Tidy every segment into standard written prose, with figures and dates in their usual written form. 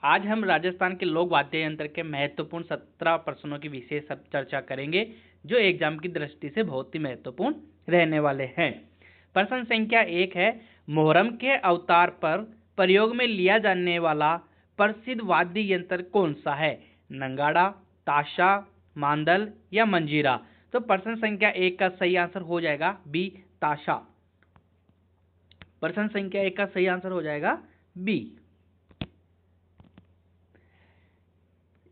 आज हम राजस्थान के लोक वाद्य यंत्र के महत्वपूर्ण 17 प्रश्नों की विशेष चर्चा करेंगे, जो एग्जाम की दृष्टि से बहुत ही महत्वपूर्ण रहने वाले हैं। प्रश्न संख्या 1 है, मोहर्रम के अवतार पर प्रयोग में लिया जाने वाला प्रसिद्ध वाद्य यंत्र कौन सा है? नंगाड़ा, ताशा, मांदल या मंजीरा? तो प्रश्न संख्या 1 का सही आंसर हो जाएगा बी, ताशा। प्रश्न संख्या 1 का सही आंसर हो जाएगा बी।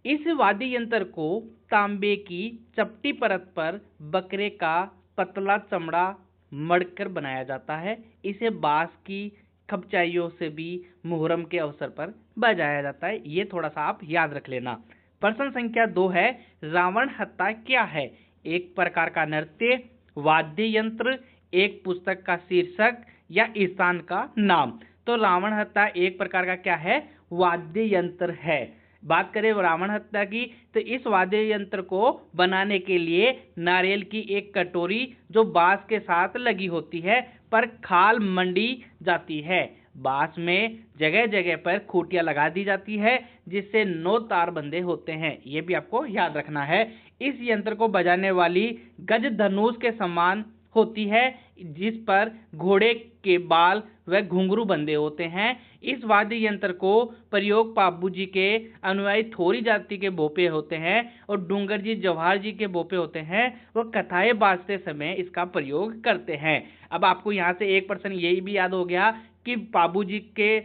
इस वाद्य यंत्र को तांबे की चपटी परत पर बकरे का पतला चमड़ा मढ़कर बनाया जाता है। इसे बांस की खपचाइयों से भी मुहर्रम के अवसर पर बजाया जाता है। ये थोड़ा सा आप याद रख लेना। प्रश्न संख्या 2 है, रावण हत्था क्या है? एक प्रकार का नृत्य, वाद्य यंत्र, एक पुस्तक का शीर्षक या स्थान का नाम? तो रावण हत्था एक प्रकार का क्या है? वाद्य यंत्र है। बात करें रावण हत्था की, तो इस वाद्य यंत्र को बनाने के लिए नारियल की एक कटोरी जो बांस के साथ लगी होती है पर खाल मंडी जाती है। बांस में जगह जगह पर खूंटियां लगा दी जाती है जिससे 9 तार बंधे होते हैं। ये भी आपको याद रखना है। इस यंत्र को बजाने वाली गज धनुष के समान होती है जिस पर घोड़े के बाल व घुंघरू बंधे होते हैं। इस वाद्य यंत्र को प्रयोग पाबू जी के अनुयायी थोरी जाति के भोपे होते हैं और डूंगर जी जवाहर जी के भोपे होते हैं। वो कथाएं बाजते समय इसका प्रयोग करते हैं। अब आपको यहाँ से एक प्रश्न यही भी याद हो गया कि पाबू जी के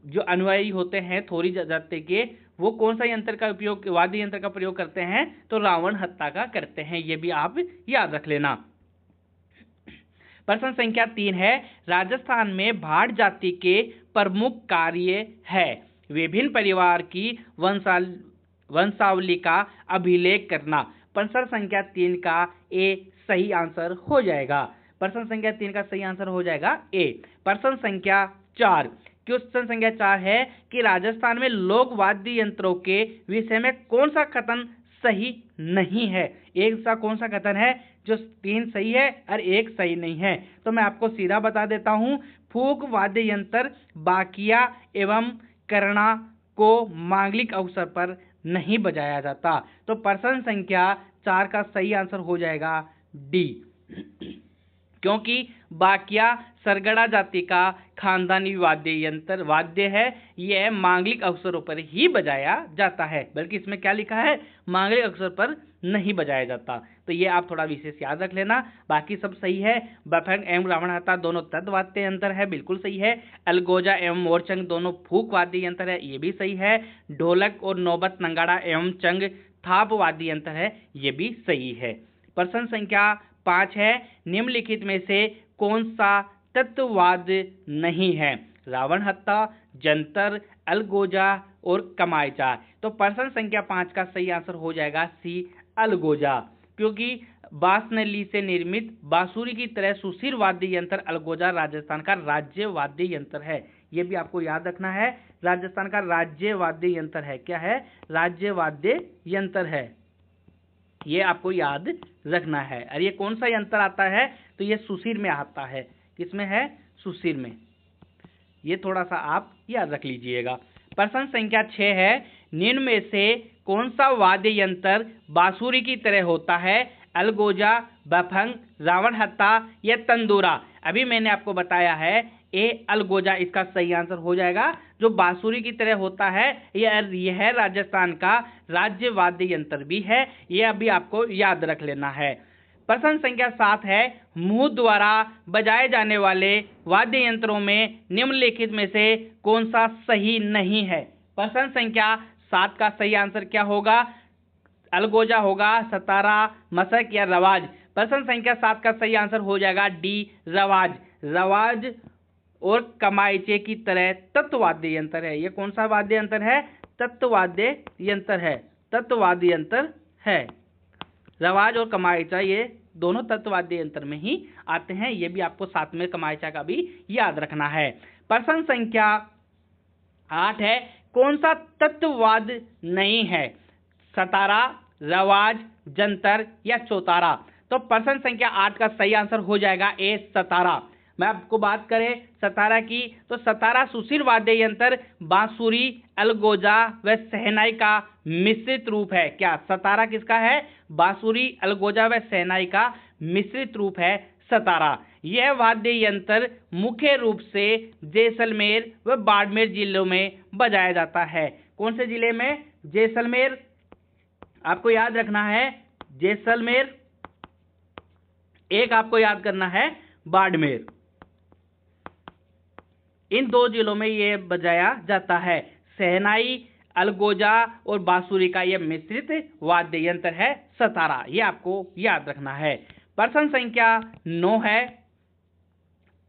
जो अनुयायी होते हैं थोरी जाति के, वो कौन सा यंत्र का उपयोग, वाद्य यंत्र का प्रयोग करते हैं? तो रावण हत्था का करते हैं। ये भी आप याद रख लेना। प्रश्न संख्या 3 है, राजस्थान में भाट जाति के प्रमुख कार्य है विभिन्न परिवार की वंशावली का अभिलेख करना। प्रश्न संख्या 3 का ए सही आंसर हो जाएगा। प्रश्न संख्या 3 का सही आंसर हो जाएगा ए। प्रश्न संख्या 4, क्वेश्चन संख्या 4 है कि राजस्थान में लोक वाद्य यंत्रों के विषय में कौन सा कथन सही नहीं है? एक सा कौन सा कथन है जो 3 सही है और 1 सही नहीं है? तो मैं आपको सीधा बता देता हूं, फूक वाद्य यंत्र बाकिया एवं करना को मांगलिक अवसर पर नहीं बजाया जाता। तो प्रश्न संख्या 4 का सही आंसर हो जाएगा डी, क्योंकि बाकिया सरगड़ा जाति का खानदानी वाद्य है। यह मांगलिक अवसरों पर ही बजाया जाता है, बल्कि इसमें क्या लिखा है? मांगलिक अवसर पर नहीं बजाया जाता। तो ये आप थोड़ा विशेष याद रख लेना। बाकी सब सही है। बफंग एवं रावण हत्था दोनों तद वाद्य यंत्र है, बिल्कुल सही है। अलगोजा एवं मोरचंग दोनों फूक वाद्य यंत्र है, ये भी सही है। ढोलक और नौबत नंगाड़ा एवं चंग थाप वाद्य यंत्र है, ये भी सही है। प्रश्न संख्या 5 है, निम्नलिखित में से कौन सा तत्ववाद्य नहीं है? रावण हत्था, जंतर, अलगोजा और कमायचा। तो प्रश्न संख्या 5 का सही आंसर हो जाएगा सी, अलगोजा, क्योंकि बांस नली से निर्मित बांसुरी की तरह सुशील वाद्य यंत्र अलगोजा राजस्थान का राज्य वाद्य यंत्र है। यह भी आपको याद रखना है, राजस्थान का राज्य वाद्य यंत्र है। क्या है? राज्य वाद्य यंत्र है, ये आपको याद रखना है। और ये कौन सा यंत्र आता है? तो ये सुशील में आता है। किसमें है? सुशील में। ये थोड़ा सा आप याद रख लीजिएगा। प्रश्न संख्या 6 है, निम्न में से कौन सा वाद्य यंत्र बांसुरी की तरह होता है? अलगोजा, बफंग, रावण हत्था या तंदूरा? अभी मैंने आपको बताया है ए, अलगोजा इसका सही आंसर हो जाएगा। जो बांसुरी की तरह होता है यह राजस्थान का राज्य वाद्य यंत्र भी है, यह अभी आपको याद रख लेना है। प्रश्न संख्या 7 है, मुंह द्वारा बजाए जाने वाले वाद्य यंत्रों में निम्नलिखित में से कौन सा सही नहीं है? प्रश्न संख्या 7 का सही आंसर क्या होगा? अलगोजा होगा, सतारा, मशक या रवाज? प्रश्न संख्या 7 का सही आंसर हो जाएगा डी, रवाज। रवाज और कमायचे की तरह तत्ववाद्य यंत्र है। ये कौन सा वाद्य यंत्र है? तत्ववाद्य यंत्र है, तत्ववाद्य यंत्र है। रवाज और कमायचा ये दोनों तत्ववाद्य यंत्र में ही आते हैं। ये भी आपको साथ में कमायचा का भी याद रखना है। प्रश्न संख्या 8 है, कौन सा तत्ववाद्य नहीं है? सतारा, रवाज, जंतर या चौतारा? तो प्रश्न संख्या 8 का सही आंसर हो जाएगा ए, सतारा। मैं आपको बात करें सतारा की, तो सतारा सुशील वाद्य यंत्र बांसुरी, अलगोजा व शहनाई का मिश्रित रूप है। क्या सतारा किसका है? बांसुरी, अलगोजा व शहनाई का मिश्रित रूप है सतारा। यह वाद्य यंत्र मुख्य रूप से जैसलमेर व बाड़मेर जिलों में बजाया जाता है। कौन से जिले में? जैसलमेर, आपको याद रखना है जैसलमेर, एक आपको याद करना है बाड़मेर। इन दो जिलों में यह बजाया जाता है। शहनाई, अलगोजा और बांसुरी का यह मिश्रित वाद्य यंत्र है सतारा। यह आपको याद रखना है। प्रश्न संख्या 9 है,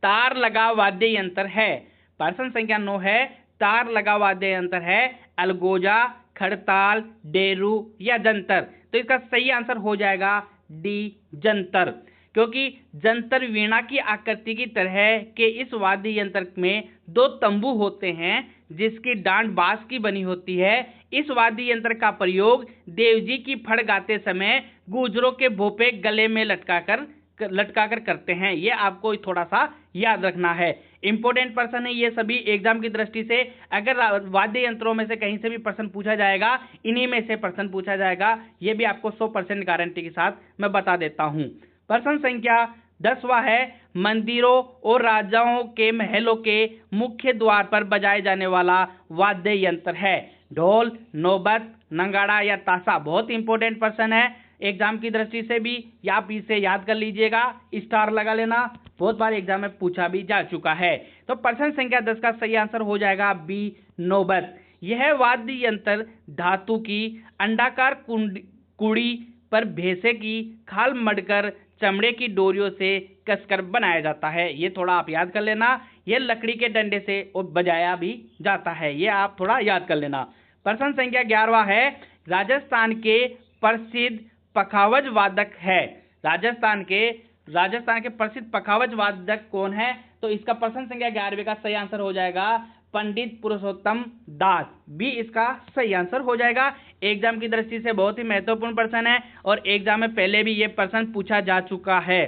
तार लगा वाद्य यंत्र है। प्रश्न संख्या 9 है, तार लगा वाद्य यंत्र है अलगोजा, खड़ताल, डेरू या जंतर। तो इसका सही आंसर हो जाएगा डी, जंतर, क्योंकि जंतर वीणा की आकृति की तरह के इस वाद्य यंत्र में 2 तंबू होते हैं जिसकी डांड बांस की बनी होती है। इस वाद्य यंत्र का प्रयोग देवजी की फड़ गाते समय गुजरों के भोपे गले में लटकाकर करते हैं। ये आपको थोड़ा सा याद रखना है। इंपॉर्टेंट प्रश्न है ये सभी एग्जाम की दृष्टि से। अगर वाद्य यंत्रों में से कहीं से भी प्रश्न पूछा जाएगा, इन्हीं में से प्रश्न पूछा जाएगा। ये भी आपको 100% गारंटी के साथ मैं बता देता हूं। प्रश्न संख्या 10वां है, मंदिरों और राजाओं के महलों के मुख्य द्वार पर बजाए जाने वाला वाद्य यंत्र है ढोल, नौबत, नगाड़ा या ताशा। बहुत इंपॉर्टेंट प्रश्न है एग्जाम की दृष्टि से भी, या आप इसे याद कर लीजिएगा, स्टार लगा लेना, बहुत बार एग्जाम में पूछा भी जा चुका है। तो प्रश्न संख्या 10 का सही आंसर हो जाएगा बी, नौबत। यह वाद्य यंत्र धातु की अंडाकार कुड़ी पर भैंसे की खाल मढ़कर चमड़े की डोरियों से कसकर बनाया जाता है। ये थोड़ा आप याद कर लेना। यह लकड़ी के डंडे से और बजाया भी जाता है, ये आप थोड़ा याद कर लेना। प्रश्न संख्या 11वां है, राजस्थान के प्रसिद्ध पखावज वादक है। राजस्थान के प्रसिद्ध पखावज वादक कौन है? तो इसका प्रश्न संख्या 11वें का सही आंसर हो जाएगा पंडित पुरुषोत्तम दास, भी इसका सही आंसर हो जाएगा। एग्जाम की दृष्टि से बहुत ही महत्वपूर्ण प्रश्न है और एग्जाम में पहले भी ये प्रश्न पूछा जा चुका है।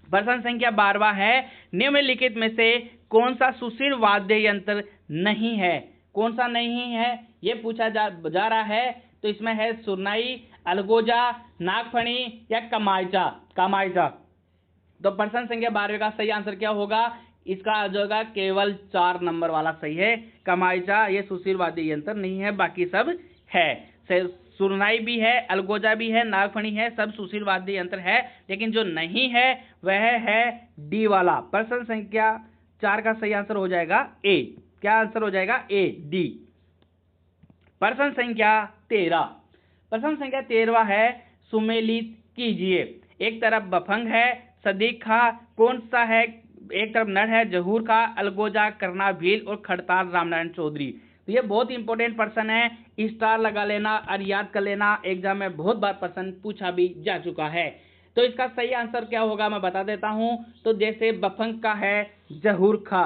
प्रश्न संख्या 12वां है, निम्नलिखित में से कौन सा सुशील वाद्य यंत्र नहीं है? कौन सा नहीं है ये पूछा जा रहा है। तो इसमें है सुरनाई, अलगोजा, नागफणी या कमाइचा। तो प्रश्न संख्या 12वें का सही आंसर क्या होगा? इसका जो होगा केवल 4 नंबर वाला सही है, कमाइचा। ये सुशील वाद्य यंत्र नहीं है, बाकी सब है। सुरनाई भी है, अलगोजा भी है, नागफणी है, सब सुशील वाद्य यंत्र है। लेकिन जो नहीं है वह है डी वाला। प्रश्न संख्या 4 का सही आंसर हो जाएगा ए। क्या आंसर हो जाएगा? ए, डी। प्रश्न संख्या 13। प्रश्न संख्या 13वां है, सुमेलित कीजिए। एक तरफ बफंग है, सदीक खा कौन सा है? एक तरफ नर है, जहूर खा, अलगोजा, करना भील और खड़ताल रामनारायण चौधरी। तो ये बहुत इंपॉर्टेंट प्रश्न है, स्टार लगा लेना और याद कर लेना। एग्जाम में बहुत बार प्रश्न पूछा भी जा चुका है। तो इसका सही आंसर क्या होगा मैं बता देता हूं। तो जैसे बफंग का है जहूर खा,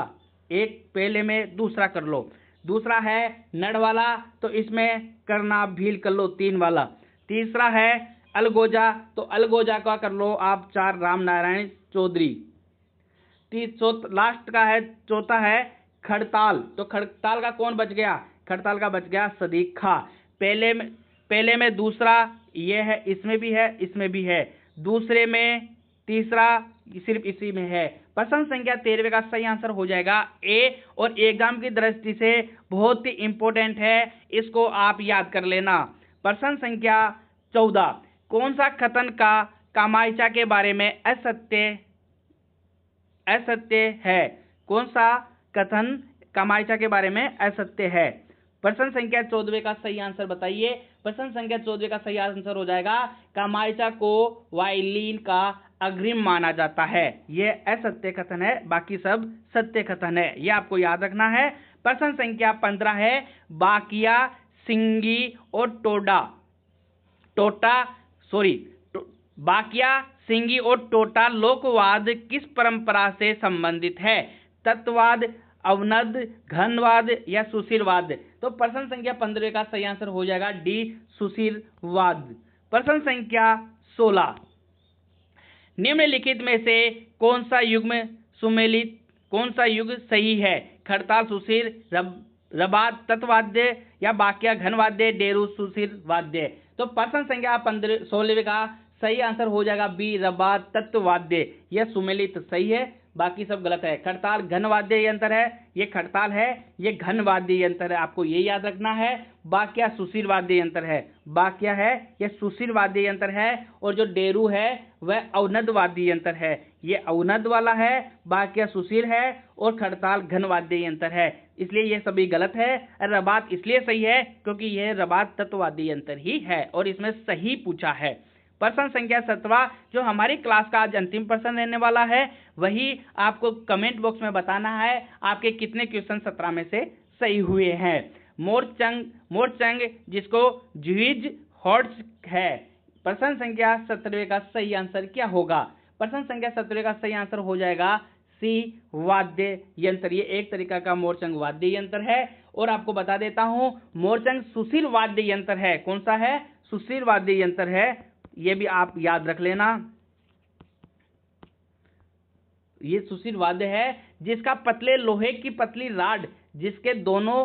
एक पहले में दूसरा कर लो। दूसरा है नड़ वाला, तो इसमें करना भील कर लो 3 वाला। तीसरा है अलगोजा, तो अलगोजा का कर लो आप 4 रामनारायण चौधरी। लास्ट का है चौथा है खड़ताल, तो खड़ताल का कौन बच गया? खड़ताल का बच गया सदीक खा। पहले में दूसरा ये है, इसमें भी है, इसमें भी है। दूसरे में तीसरा सिर्फ इसी में है। प्रश्न संख्या 13वें का सही आंसर हो जाएगा ए, और एग्जाम की दृष्टि से बहुत ही इंपॉर्टेंट है, इसको आप याद कर लेना। प्रश्न संख्या 14, कौन सा कथन का कामायचा के बारे में असत्य है? कौन सा कथन कामायचा के बारे में असत्य है? प्रश्न संख्या 14वें का सही आंसर बताइए। प्रश्न संख्या 14वें का सही आंसर हो जाएगा कामायचा को वायलिन का अग्रिम माना जाता है। यह असत्य कथन है, बाकी सब सत्य कथन है, यह आपको याद रखना है। प्रश्न संख्या 15 है, बाकिया, सिंगी और बाकिया, सिंगी और टोटा लोकवाद किस परंपरा से संबंधित है? तत्ववाद, अवनद, घनवाद या सुशीलवाद? तो प्रश्न संख्या 15 का सही आंसर हो जाएगा डी, सुशीलवाद। प्रश्न संख्या 16, निम्नलिखित में से कौन सा युग्म सुमेलित कौन सा युग सही है? खड़ताल सुशील, रबात तत्वाद्य या बाकिया घनवाद्य, डेरू सुशील वाद्य। तो प्रश्न संख्या 16 का सही आंसर हो जाएगा बी, रबात तत्वाद्य। यह सुमेलित सही है, बाकी सब गलत है। खड़ताल घन वाद्य यंत्र है, ये खड़ताल है, ये घन वाद्य यंत्र है, आपको ये याद रखना है। बाकिया सुशील वाद्य यंत्र है, बाकिया है ये सुशील वाद्य यंत्र है, और जो डेरू है वह अवनद वाद्य यंत्र है, ये अवनद वाला है, बाकिया सुशील है, और खड़ताल घन वाद्य यंत्र है, इसलिए ये सभी गलत है। रबात इसलिए सही है क्योंकि यह रबात तत्ववाद्य यंत्र ही है और इसमें सही पूछा है। प्रश्न संख्या 17 जो हमारी क्लास का आज अंतिम प्रश्न रहने वाला है, वही आपको कमेंट बॉक्स में बताना है आपके कितने क्वेश्चन 17 में से सही हुए हैं। मोरचंग जिसको ज्विज हॉर्स है, प्रश्न संख्या 17 का सही आंसर क्या होगा? प्रश्न संख्या 17 का सही आंसर हो जाएगा सी, वाद्य यंत्र। ये एक तरीका का मोरचंग वाद्य यंत्र है, और आपको बता देता हूं मोरचंग सुशील वाद्य यंत्र है। कौन सा है? सुशील वाद्य यंत्र है, ये भी आप याद रख लेना। ये सुशील वाद्य है जिसका पतले लोहे की पतली राड जिसके दोनों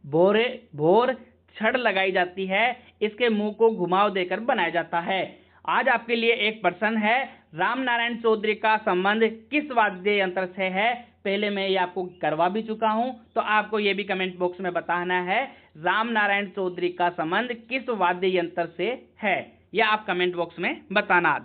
भोर छड़ लगाई जाती है, इसके मुंह को घुमाव देकर बनाया जाता है। आज आपके लिए एक प्रश्न है, राम नारायण चौधरी का संबंध किस वाद्य यंत्र से है? पहले मैं ये आपको करवा भी चुका हूं, तो आपको ये भी कमेंट बॉक्स में बताना है राम नारायण चौधरी का संबंध किस वाद्य यंत्र से है, यह आप कमेंट बॉक्स में बताना।